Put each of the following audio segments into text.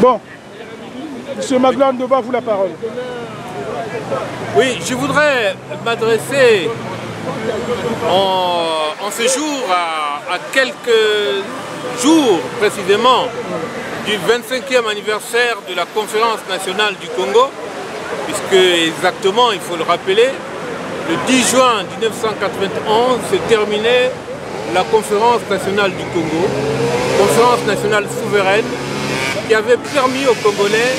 Bon, M. Magloire Ndoba, vous la parole. Oui, je voudrais m'adresser en ce jour à quelques jours précisément du 25e anniversaire de la Conférence nationale du Congo, puisque exactement, il faut le rappeler, le 10 juin 1991 se terminait la Conférence nationale du Congo, conférence nationale souveraine, qui avait permis aux Congolais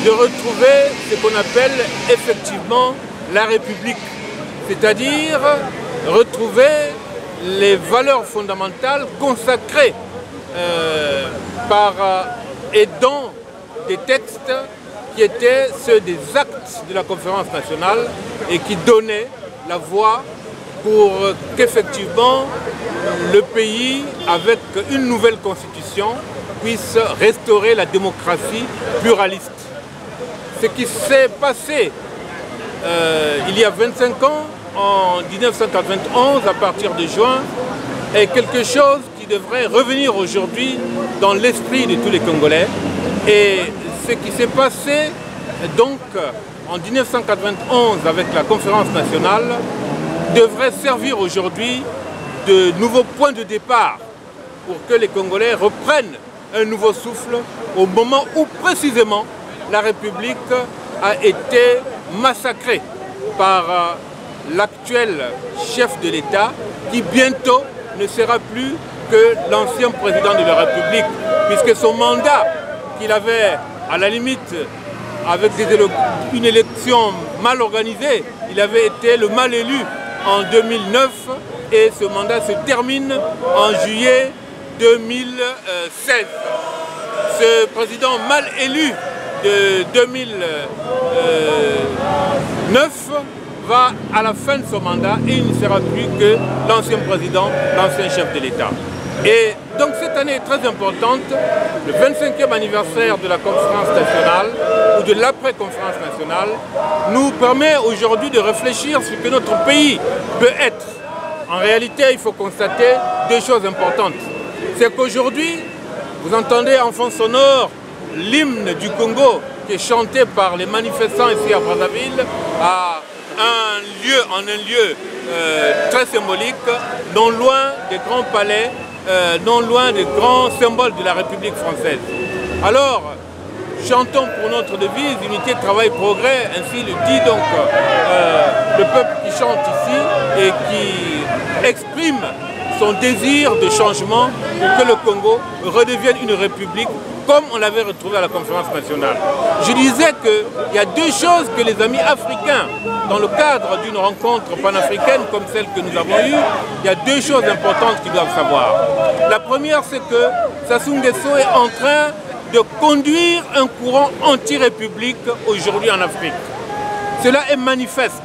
de retrouver ce qu'on appelle effectivement la République, c'est-à-dire retrouver les valeurs fondamentales consacrées par et dans des textes qui étaient ceux des actes de la conférence nationale et qui donnaient la voie pour qu'effectivement le pays, avec une nouvelle constitution, puisse restaurer la démocratie pluraliste. Ce qui s'est passé il y a 25 ans, en 1991, à partir de juin, est quelque chose qui devrait revenir aujourd'hui dans l'esprit de tous les Congolais. Et ce qui s'est passé donc en 1991 avec la conférence nationale devrait servir aujourd'hui de nouveaux points de départ pour que les Congolais reprennent un nouveau souffle au moment où précisément la République a été massacrée par l'actuel chef de l'État qui bientôt ne sera plus que l'ancien président de la République, puisque son mandat qu'il avait à la limite avec une élection mal organisée, il avait été le mal élu en 2009 et ce mandat se termine en juillet 2016. Ce président mal élu de 2009 va à la fin de son mandat et il ne sera plus que l'ancien président, l'ancien chef de l'État. Et donc cette année est très importante, le 25e anniversaire de la conférence nationale ou de l'après-conférence nationale nous permet aujourd'hui de réfléchir sur ce que notre pays peut être. En réalité, il faut constater deux choses importantes. C'est qu'aujourd'hui, vous entendez en fond sonore l'hymne du Congo qui est chanté par les manifestants ici à Brazzaville en un lieu très symbolique, non loin des grands palais, non loin des grands symboles de la République française. Alors, chantons pour notre devise, unité, travail, progrès, ainsi le dit donc le peuple qui chante ici et qui exprime son désir de changement pour que le Congo redevienne une république comme on l'avait retrouvé à la conférence nationale. Je disais qu'il y a deux choses que les amis africains, dans le cadre d'une rencontre panafricaine comme celle que nous avons eue, il y a deux choses importantes qu'ils doivent savoir. La première, c'est que Sassou Nguesso est en train de conduire un courant anti-république aujourd'hui en Afrique. Cela est manifeste.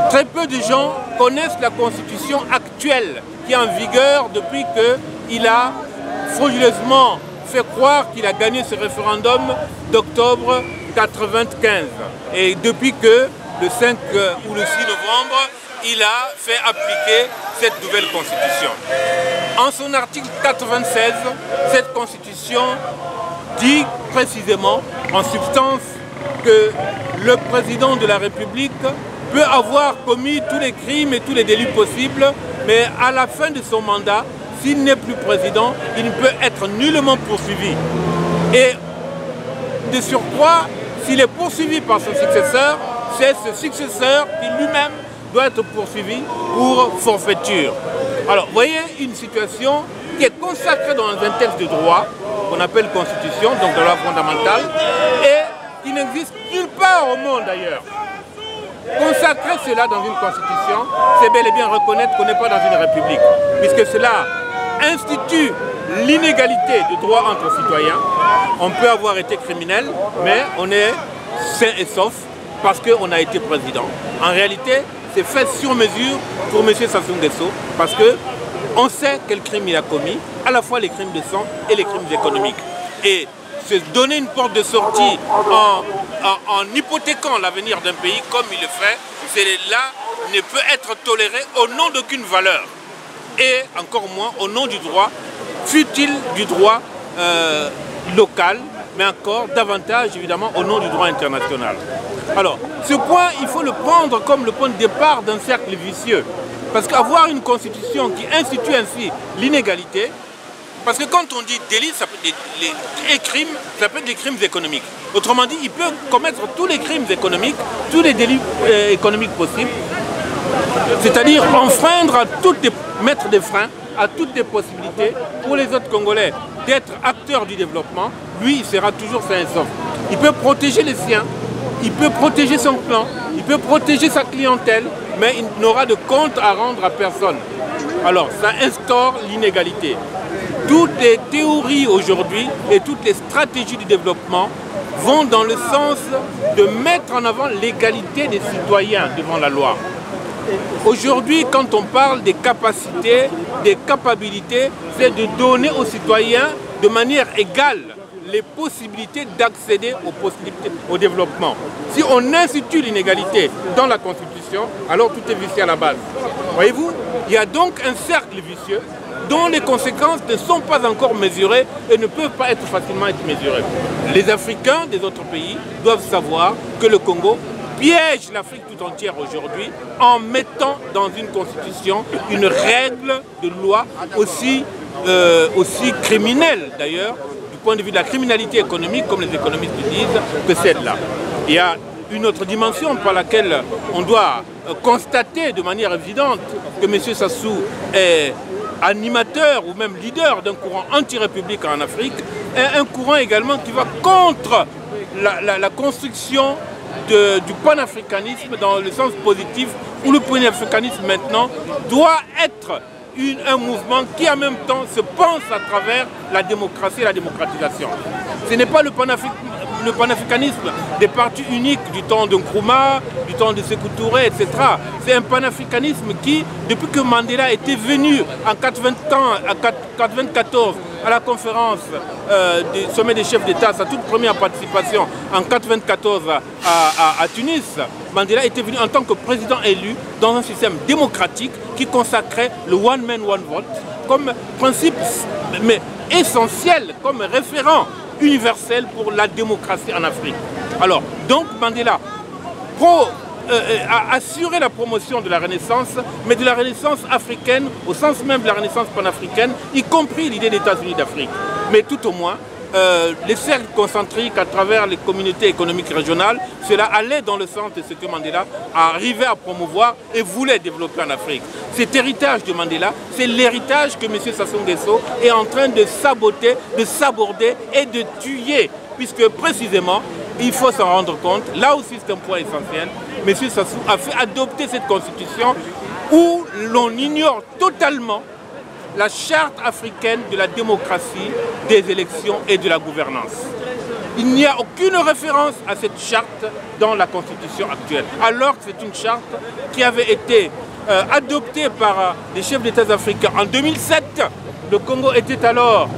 Très peu de gens connaissent la constitution actuelle qui est en vigueur depuis qu'il a frauduleusement fait croire qu'il a gagné ce référendum d'octobre 1995. Et depuis que le 5 ou le 6 novembre, il a fait appliquer cette nouvelle constitution. En son article 96, cette constitution dit précisément, en substance, que le président de la République peut avoir commis tous les crimes et tous les délits possibles, mais à la fin de son mandat, s'il n'est plus président, il ne peut être nullement poursuivi. Et de surcroît, s'il est poursuivi par son successeur, c'est ce successeur qui lui-même doit être poursuivi pour forfaiture. Alors, vous voyez une situation qui est consacrée dans un texte de droit, qu'on appelle constitution, donc de loi fondamentale, et qui n'existe nulle part au monde d'ailleurs. Consacrer cela dans une constitution, c'est bel et bien reconnaître qu'on n'est pas dans une république, puisque cela institue l'inégalité de droits entre citoyens. On peut avoir été criminel, mais on est sain et sauf parce qu'on a été président. En réalité, c'est fait sur mesure pour M. Sassou Nguesso, parce qu'on sait quel crime il a commis, à la fois les crimes de sang et les crimes économiques. Et se donner une porte de sortie en hypothéquant l'avenir d'un pays comme il le fait, cela ne peut être toléré au nom d'aucune valeur. Et encore moins au nom du droit, fut-il du droit local mais encore davantage, évidemment, au nom du droit international. Alors, ce point, il faut le prendre comme le point de départ d'un cercle vicieux. Parce qu'avoir une constitution qui institue ainsi l'inégalité, parce que quand on dit délit, ça peut être des crimes, ça peut être des crimes économiques. Autrement dit, il peut commettre tous les crimes économiques, tous les délits économiques possibles, c'est-à-dire enfreindre mettre des freins à toutes les possibilités pour les autres Congolais d'être acteurs du développement. Lui, il sera toujours sain et sauf. Il peut protéger les siens, il peut protéger son clan, il peut protéger sa clientèle, mais il n'aura de compte à rendre à personne. Alors, ça instaure l'inégalité. Toutes les théories aujourd'hui et toutes les stratégies du développement vont dans le sens de mettre en avant l'égalité des citoyens devant la loi. Aujourd'hui, quand on parle des capacités, des capacités, c'est de donner aux citoyens de manière égale les possibilités d'accéder au développement. Si on institue l'inégalité dans la Constitution, alors tout est vicieux à la base. Voyez-vous, il y a donc un cercle vicieux dont les conséquences ne sont pas encore mesurées et ne peuvent pas être facilement être mesurées. Les Africains des autres pays doivent savoir que le Congo piège l'Afrique tout entière aujourd'hui en mettant dans une constitution une règle de loi aussi criminelle d'ailleurs, du point de vue de la criminalité économique, comme les économistes disent, que celle-là. Il y a une autre dimension par laquelle on doit constater de manière évidente que M. Sassou est animateur ou même leader d'un courant anti-républicain en Afrique, et un courant également qui va contre la construction du panafricanisme dans le sens positif, où le panafricanisme maintenant doit être un mouvement qui en même temps se pense à travers la démocratie et la démocratisation. Ce n'est pas le panafricanisme des partis uniques du temps de Nkrumah, du temps de Sékou Touré, etc. C'est un panafricanisme qui, depuis que Mandela était venu en 1994 à la conférence du sommet des chefs d'État, sa toute première participation en 1994 à Tunis, Mandela était venu en tant que président élu dans un système démocratique qui consacrait le one man, one vote comme principe mais essentiel, comme référent universel pour la démocratie en Afrique. Alors, donc Mandela a assuré la promotion de la Renaissance, mais de la Renaissance africaine, au sens même de la Renaissance panafricaine, y compris l'idée des États-Unis d'Afrique. Mais tout au moins, les cercles concentriques à travers les communautés économiques régionales, cela allait dans le sens de ce que Mandela arrivait à promouvoir et voulait développer en Afrique. Cet héritage de Mandela, c'est l'héritage que M. Sassou Nguesso est en train de saboter, de saborder et de tuer, puisque précisément, il faut s'en rendre compte, là aussi c'est un point essentiel, M. Sassou a fait adopter cette constitution où l'on ignore totalement la charte africaine de la démocratie, des élections et de la gouvernance. Il n'y a aucune référence à cette charte dans la constitution actuelle, alors que c'est une charte qui avait été adoptée par les chefs d'État africains en 2007. Le Congo était alors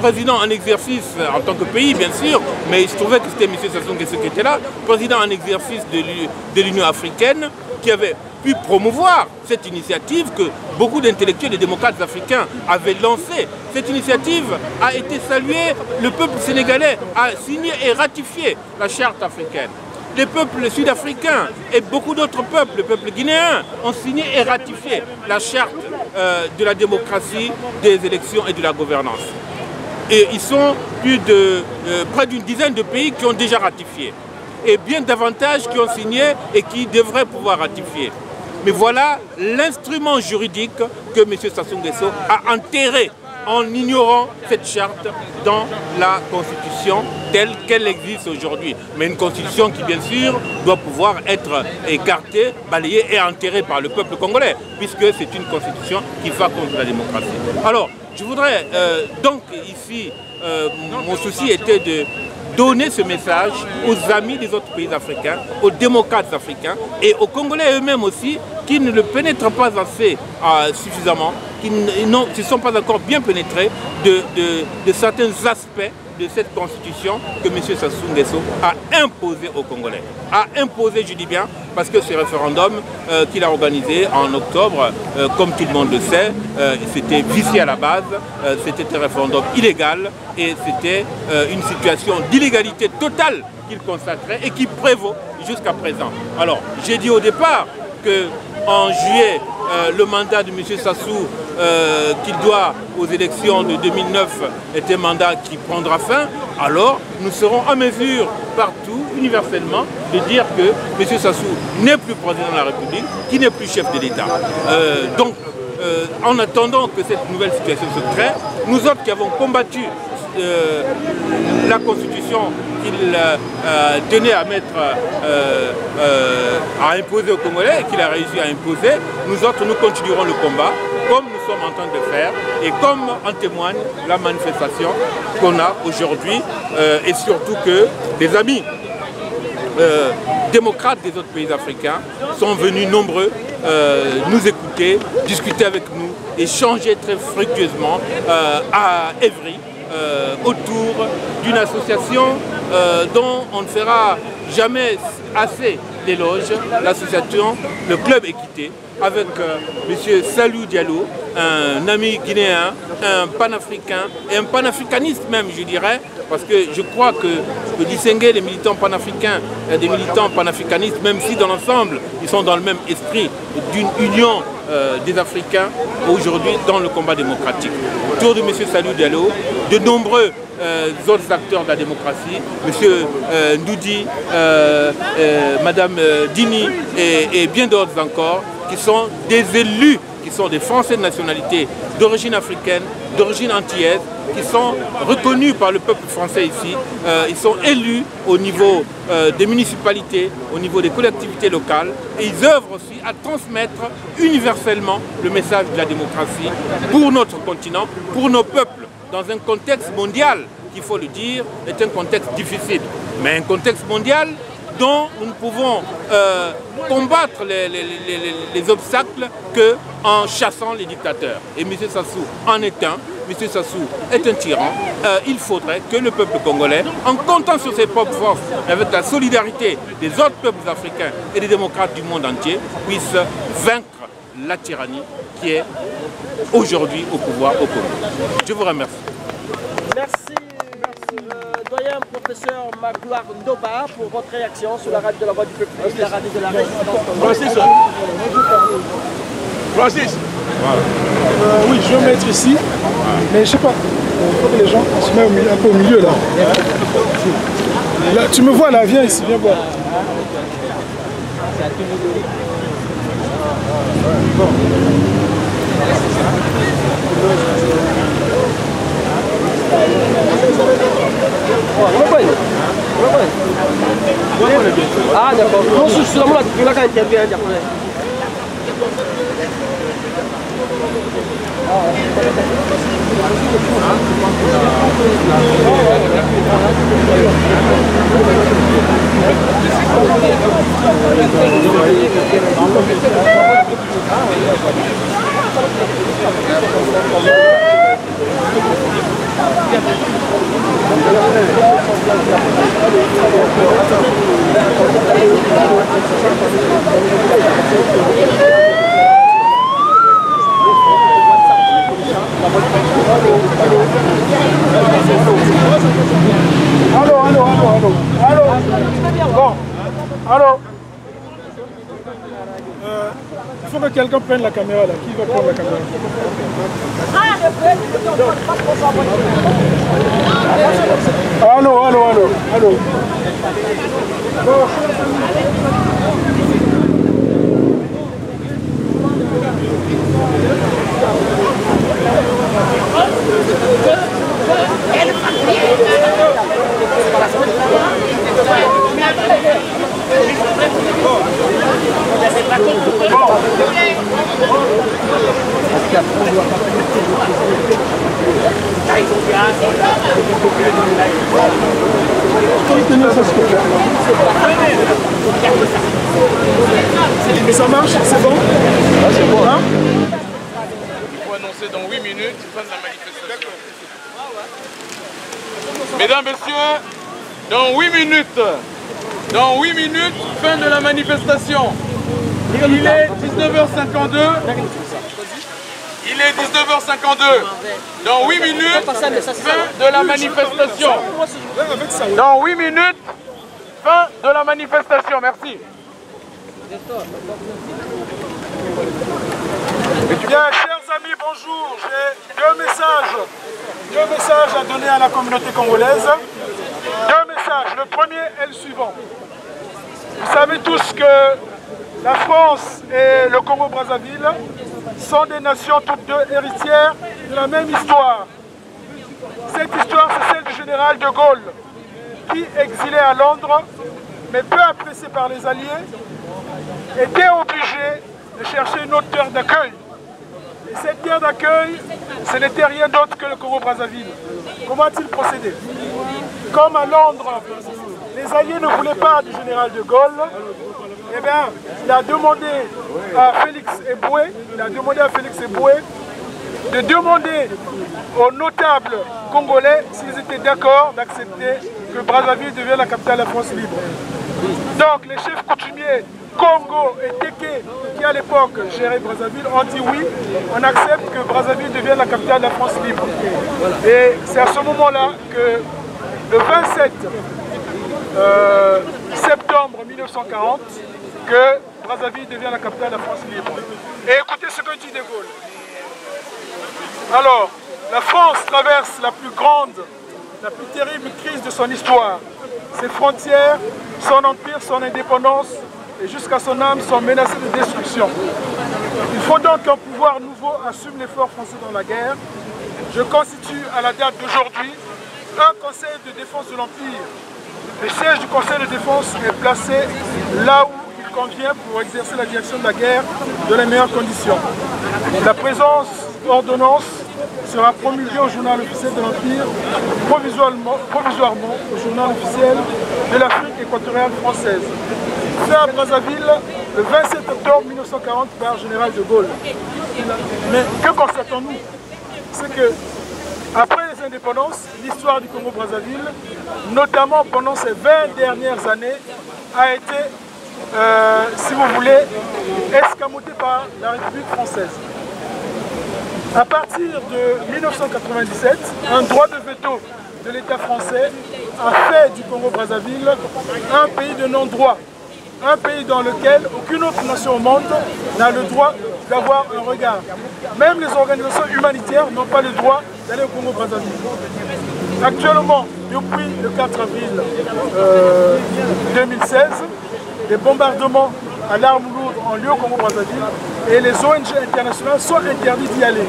président en exercice, en tant que pays bien sûr, mais il se trouvait que c'était M. Sassou Nguesso qui était là, président en exercice de l'Union africaine, qui avait pu promouvoir cette initiative que beaucoup d'intellectuels et démocrates africains avaient lancée. Cette initiative a été saluée, le peuple sénégalais a signé et ratifié la charte africaine. Les peuples sud-africains et beaucoup d'autres peuples, le peuple guinéen, ont signé et ratifié la charte de la démocratie, des élections et de la gouvernance. Et ils sont près d'une dizaine de pays qui ont déjà ratifié. Et bien davantage qui ont signé et qui devraient pouvoir ratifier. Mais voilà l'instrument juridique que M. Sassou Nguesso a enterré en ignorant cette charte dans la Constitution telle qu'elle existe aujourd'hui. Mais une Constitution qui, bien sûr, doit pouvoir être écartée, balayée et enterrée par le peuple congolais, puisque c'est une Constitution qui va contre la démocratie. Alors, je voudrais donc ici, mon souci était de donner ce message aux amis des autres pays africains, aux démocrates africains et aux Congolais eux-mêmes aussi, qui ne le pénètrent pas assez suffisamment, qui ne sont pas encore bien pénétrés de certains aspects de cette constitution que M. Sassou Nguesso a imposée aux Congolais. A imposé, je dis bien, parce que ce référendum qu'il a organisé en octobre, comme tout le monde le sait, c'était vicié à la base, c'était un référendum illégal et c'était une situation d'illégalité totale qu'il consacrait et qui prévaut jusqu'à présent. Alors, j'ai dit au départ qu'en juillet, le mandat de M. Sassou qu'il doit aux élections de 2009 est un mandat qui prendra fin, alors nous serons en mesure partout, universellement, de dire que M. Sassou n'est plus président de la République, qu'il n'est plus chef de l'État. Donc, en attendant que cette nouvelle situation se crée, nous autres qui avons combattu la constitution qu'il tenait à mettre, à imposer aux Congolais et qu'il a réussi à imposer, nous autres nous continuerons le combat comme nous sommes en train de faire et comme en témoigne la manifestation qu'on a aujourd'hui et surtout que des amis démocrates des autres pays africains sont venus nombreux nous écouter, discuter avec nous, échanger très fructueusement à Évry autour d'une association dont on ne fera jamais assez d'éloges, l'association Le Club Équité, avec M. Salou Diallo, un ami guinéen, un panafricain et un panafricaniste même, je dirais, parce que je crois que distinguer les militants panafricains des militants panafricanistes, même si dans l'ensemble, ils sont dans le même esprit d'une union des Africains aujourd'hui dans le combat démocratique. Autour de M. Salou Diallo, de nombreux autres acteurs de la démocratie, M. Ndoudi, Mme Dini et bien d'autres encore, qui sont des élus, qui sont des Français de nationalité d'origine africaine, d'origine antillaise, qui sont reconnus par le peuple français ici. Ils sont élus au niveau des municipalités, au niveau des collectivités locales, et ils œuvrent aussi à transmettre universellement le message de la démocratie pour notre continent, pour nos peuples, dans un contexte mondial, qu'il faut le dire, est un contexte difficile, mais un contexte mondial dont nous ne pouvons combattre les obstacles qu'en chassant les dictateurs. Et M. Sassou en est un. M. Sassou est un tyran. Il faudrait que le peuple congolais, en comptant sur ses propres forces, avec la solidarité des autres peuples africains et des démocrates du monde entier, puisse vaincre la tyrannie qui est aujourd'hui au pouvoir au Congo. Je vous remercie. Merci. Doyen professeur Magloire Ndoba pour votre réaction sur la radio de la voix du peuple, la radio de la résistance. Francis. Oui, je vais mettre ici, mais je sais pas, il faut que les gens se mettent un peu au milieu là. Là, tu me vois là, viens ici, viens voir. Ah d'accord, non, c'est la moula qui intervient japonais. Il faut que quelqu'un prenne la caméra là. Qui va prendre la caméra? Allô. Ça marche, c'est bon? Ah, c'est bon. Hein? Il faut annoncer dans 8 minutes, fin de la manifestation. Mesdames, Messieurs, dans 8 minutes, fin de la manifestation. Il est 19h52. Il est 19h52. Dans 8 minutes, fin de la manifestation. Dans 8 minutes, fin de la manifestation. Merci. Bien, chers amis, bonjour. J'ai deux messages à donner à la communauté congolaise. Deux messages. Le premier est le suivant. Vous savez tous que la France et le Congo-Brazzaville sont des nations toutes deux héritières de la même histoire. Cette histoire, c'est celle du général de Gaulle, qui, exilé à Londres, mais peu apprécié par les Alliés, était obligé de chercher une autre terre d'accueil. Et cette terre d'accueil, ce n'était rien d'autre que le Congo-Brazzaville. Comment a-t-il procédé? Comme à Londres, les Alliés ne voulaient pas du général de Gaulle, eh bien, il a demandé à Félix Éboué, de demander aux notables congolais s'ils étaient d'accord d'accepter que Brazzaville devienne la capitale de la France libre. Donc les chefs coutumiers Congo et Téké, qui à l'époque géraient Brazzaville, ont dit oui, on accepte que Brazzaville devienne la capitale de la France libre. Et c'est à ce moment-là que le 27 septembre 1940, que Brazzaville devient la capitale de la France libre. Et écoutez ce que dit De Gaulle. Alors, la France traverse la plus grande, la plus terrible crise de son histoire. Ses frontières, son empire, son indépendance et jusqu'à son âme sont menacées de destruction. Il faut donc qu'un pouvoir nouveau assume l'effort français dans la guerre. Je constitue à la date d'aujourd'hui un conseil de défense de l'empire. Le siège du conseil de défense est placé là où il convient pour exercer la direction de la guerre dans les meilleures conditions. La présence ordonnance sera promulguée au journal officiel de l'Empire, provisoirement au journal officiel de l'Afrique équatoriale française. Fait à Brazzaville le 27 octobre 1940 par général de Gaulle. Mais que constatons-nous? C'est que après les indépendances, l'histoire du Congo-Brazzaville, notamment pendant ces 20 dernières années, a été, si vous voulez, escamotée par la République française. À partir de 1997, un droit de veto de l'État français a fait du Congo-Brazzaville un pays de non-droit, un pays dans lequel aucune autre nation au monde n'a le droit d'avoir un regard. Même les organisations humanitaires n'ont pas le droit d'aller au Congo-Brazzaville. Actuellement, depuis le 4 avril 2016, des bombardements à l'arme lourde ont lieu au Congo-Brazzaville et les ONG internationales sont interdites d'y aller.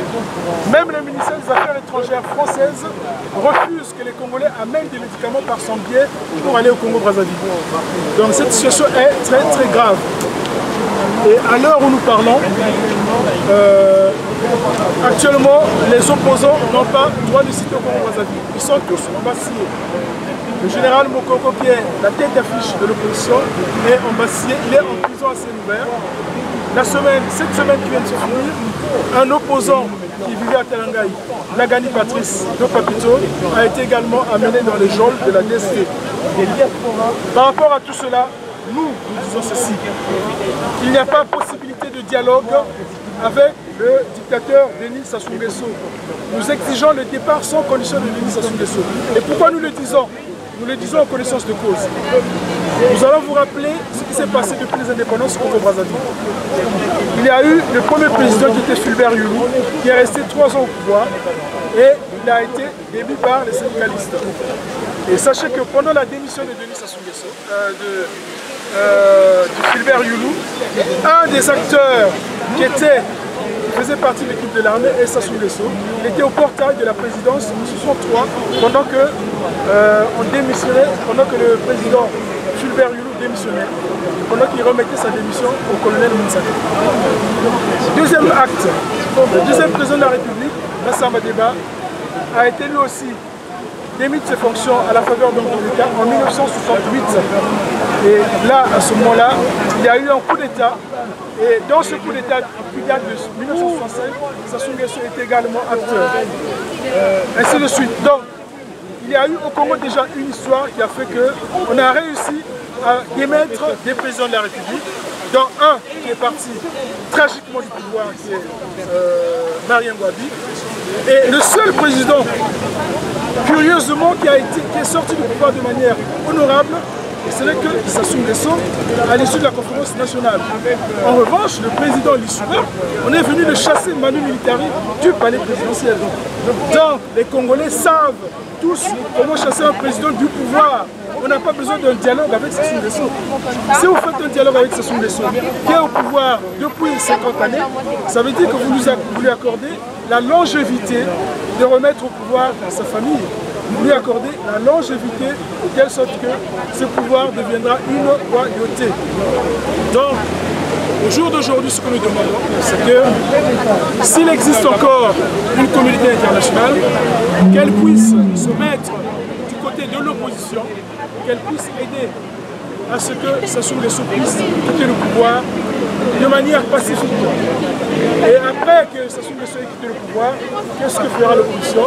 Même le ministère des Affaires étrangères française refuse que les Congolais amènent des médicaments par son biais pour aller au Congo-Brazzaville. Donc cette situation est très très grave. Et à l'heure où nous parlons, actuellement, les opposants n'ont pas le droit de citer au Congo-Brazzaville. Ils sont tous embasillés. Le général Mokoko, qui est la tête d'affiche de l'opposition, est embasillé, il est en prison à ciel ouvert. Cette semaine qui vient de se finir, un opposant qui vivait à Telangaï, Nagani Patrice de Papito, a été également amené dans les geôles de la DST. Par rapport à tout cela, nous disons ceci. Il n'y a pas possibilité de dialogue avec le dictateur Denis Sassou Nguesso. Nous exigeons le départ sans condition de Denis Sassou Nguesso. Et pourquoi nous le disons? Nous le disons en connaissance de cause. Nous allons vous rappeler ce qui s'est passé depuis les indépendances au Congo-Brazzaville. Il y a eu le premier président qui était Fulbert Yulu, qui est resté 3 ans au pouvoir et il a été démis par les syndicalistes. Et sachez que pendant la démission de Denis Sassou Nguesso, de Fulbert Yulu, un des acteurs qui faisait partie de l'équipe de l'armée et Sassou Nguesso, il était au portail de la présidence en 1963 pendant que le président Fulbert Yulu démissionnait, pendant qu'il remettait sa démission au colonel Mounsaka. Deuxième acte, le deuxième président de la République, Vincent Madeba, a été lui aussi démis de ses fonctions à la faveur d'un coup d'État en 1968. Et là, à ce moment-là, il y a eu un coup d'État. Et dans ce coup d'État qui date de 1965, Sassou Nguesso est également acteur. Ainsi de suite. Donc, il y a eu au Congo déjà une histoire qui a fait qu'on a réussi à démettre des présidents de la République, dont un qui est parti tragiquement du pouvoir, qui est Marien Ngouabi, et le seul président, curieusement, qui est sorti du pouvoir de manière honorable, ce n'est que Sassou Nguesso à l'issue de la conférence nationale. En revanche, le président Lissouba, on est venu le chasser Manu Militari du palais présidentiel. Donc les Congolais savent tous comment chasser un président du pouvoir. On n'a pas besoin d'un dialogue avec Sassou Nguesso. Si vous faites un dialogue avec Sassou Nguesso, qui est au pouvoir depuis 50 années, ça veut dire que vous lui accordez la longévité de remettre au pouvoir sa famille. Vous lui accordez la longévité de telle sorte que ce pouvoir deviendra une royauté. Donc, au jour d'aujourd'hui, ce que nous demandons, c'est que s'il existe encore une communauté internationale, qu'elle puisse se mettre du côté de l'opposition, qu'elle puisse aider à ce que Sassou Nguesso puisse quitter le pouvoir de manière pacifique. Et après que Sassou Nguesso ait quitté le pouvoir, qu'est-ce que fera l'opposition?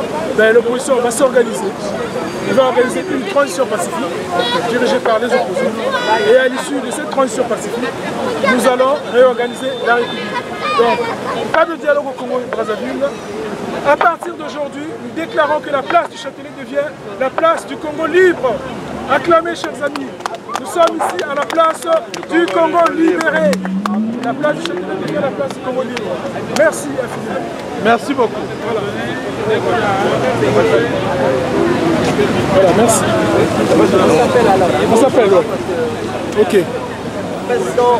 L'opposition va s'organiser. Il va organiser une transition pacifique dirigée par les opposants. Et à l'issue de cette transition pacifique, nous allons réorganiser la République. Donc, pas de dialogue au Congo-Brazzaville. À partir d'aujourd'hui, nous déclarons que la place du Châtelet devient la place du Congo libre. Acclamez, chers amis. Nous sommes ici à la place du Congo libéré. La place du Châtelet devient la place du Congo libre. Merci infiniment. Merci beaucoup. Voilà, merci. On s'appelle, ouais. Ok. Président,